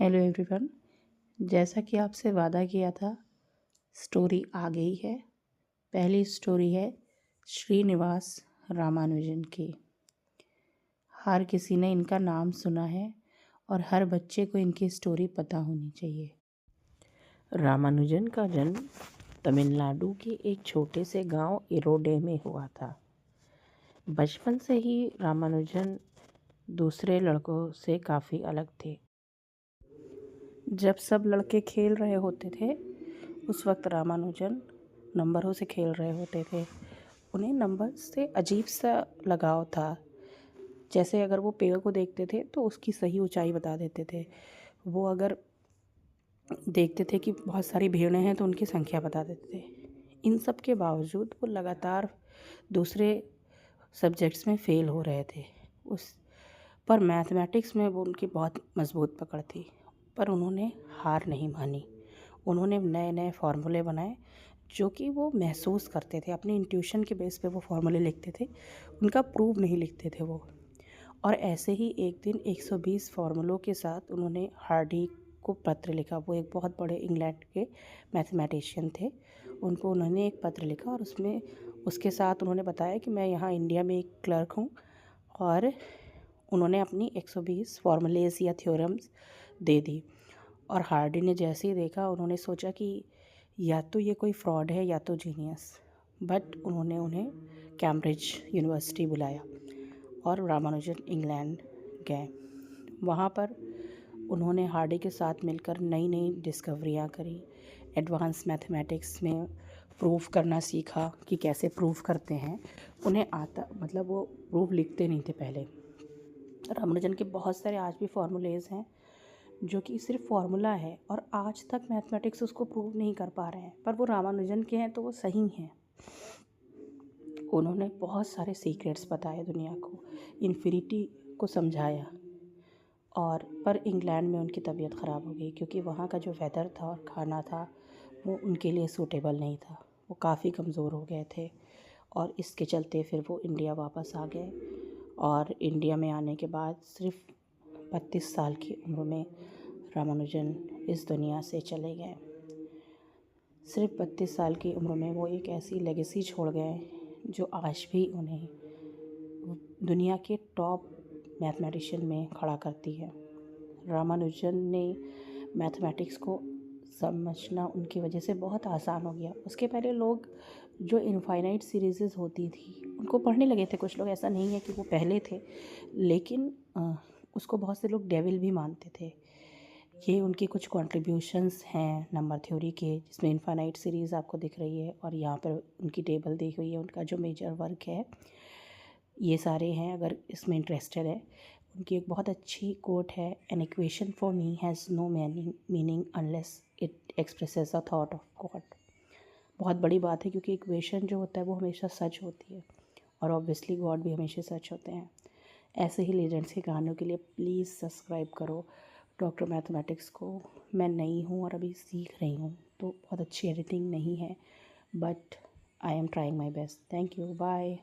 Hello everyone. जैसा कि आपसे वादा किया था, स्टोरी आ गई है। पहली स्टोरी है श्रीनिवास रामानुजन की। हर किसी ने इनका नाम सुना है और हर बच्चे को इनकी स्टोरी पता होनी चाहिए। रामानुजन का जन्म तमिलनाडु के एक छोटे से गांव इरोडे में हुआ था। बचपन से ही रामानुजन दूसरे लड़कों से काफ़ी अलग थे। जब सब लड़के खेल रहे होते थे उस वक्त रामानुजन नंबरों से खेल रहे होते थे। उन्हें नंबर से अजीब सा लगाव था। जैसे अगर वो पेड़ को देखते थे तो उसकी सही ऊंचाई बता देते थे। वो अगर देखते थे कि बहुत सारी भीड़ें हैं तो उनकी संख्या बता देते थे। इन सब के बावजूद वो लगातार दूसरे सब्जेक्ट्स में फ़ेल हो रहे थे। उस पर मैथमेटिक्स में वो उनकी बहुत मज़बूत पकड़ थी। पर उन्होंने हार नहीं मानी। उन्होंने नए नए फार्मूले बनाए जो कि वो महसूस करते थे। अपनी इंट्यूशन के बेस पे वो फार्मूले लिखते थे, उनका प्रूव नहीं लिखते थे वो। और ऐसे ही एक दिन 120 फार्मूलों के साथ उन्होंने हार्डी को पत्र लिखा। वो एक बहुत बड़े इंग्लैंड के मैथमेटिशियन थे। उनको उन्होंने एक पत्र लिखा और उसमें उसके साथ उन्होंने बताया कि मैं यहाँ इंडिया में एक क्लर्क हूँ। और उन्होंने अपनी 120 फार्मूलेज या थ्योरम्स दे दी। और हार्डी ने जैसे ही देखा उन्होंने सोचा कि या तो ये कोई फ्रॉड है या तो जीनियस। बट उन्होंने उन्हें कैम्ब्रिज यूनिवर्सिटी बुलाया और रामानुजन इंग्लैंड गए। वहाँ पर उन्होंने हार्डी के साथ मिलकर नई नई डिस्कवरियाँ करी। एडवांस मैथमेटिक्स में प्रूफ करना सीखा कि कैसे प्रूफ करते हैं। उन्हें आता मतलब वो प्रूफ लिखते नहीं थे पहले। रामानुजन के बहुत सारे आज भी फार्मूलेज हैं जो कि सिर्फ फार्मूला है और आज तक मैथमेटिक्स उसको प्रूव नहीं कर पा रहे हैं, पर वो रामानुजन के हैं तो वो सही हैं। उन्होंने बहुत सारे सीक्रेट्स बताए दुनिया को, इन्फिनिटी को समझाया। और पर इंग्लैंड में उनकी तबीयत ख़राब हो गई क्योंकि वहाँ का जो वेदर था और खाना था वो उनके लिए सूटेबल नहीं था। वो काफ़ी कमज़ोर हो गए थे और इसके चलते फिर वो इंडिया वापस आ गए। और इंडिया में आने के बाद सिर्फ 32 साल की उम्र में रामानुजन इस दुनिया से चले गए। सिर्फ 32 साल की उम्र में वो एक ऐसी लेगेसी छोड़ गए जो आज भी उन्हें दुनिया के टॉप मैथमेटिशियन में खड़ा करती है। रामानुजन ने मैथमेटिक्स को समझना उनकी वजह से बहुत आसान हो गया। उसके पहले लोग जो इनफाइनाइट सीरीज़ होती थी उनको पढ़ने लगे थे। कुछ लोग, ऐसा नहीं है कि वो पहले थे, लेकिन उसको बहुत से लोग डेविल भी मानते थे। ये उनकी कुछ कॉन्ट्रीब्यूशंस हैं नंबर थ्योरी के, जिसमें इनफाइनाइट सीरीज़ आपको दिख रही है और यहाँ पर उनकी टेबल दी हुई है। उनका जो मेजर वर्क है ये सारे हैं, अगर इसमें इंटरेस्टेड है। उनकी एक बहुत अच्छी कोट है, an equation for me has no meaning unless it expresses a thought of God. बहुत बड़ी बात है क्योंकि इक्वेशन जो होता है वो हमेशा सच होती है और ऑब्वियसली गॉड भी हमेशा सच होते हैं। ऐसे ही लेजेंड्स की कहानियों के लिए प्लीज़ सब्सक्राइब करो डॉक्टर मैथमेटिक्स को। मैं नई हूँ और अभी सीख रही हूँ तो बहुत अच्छी एडिटिंग नहीं है, but I am trying my best. Thank you, bye.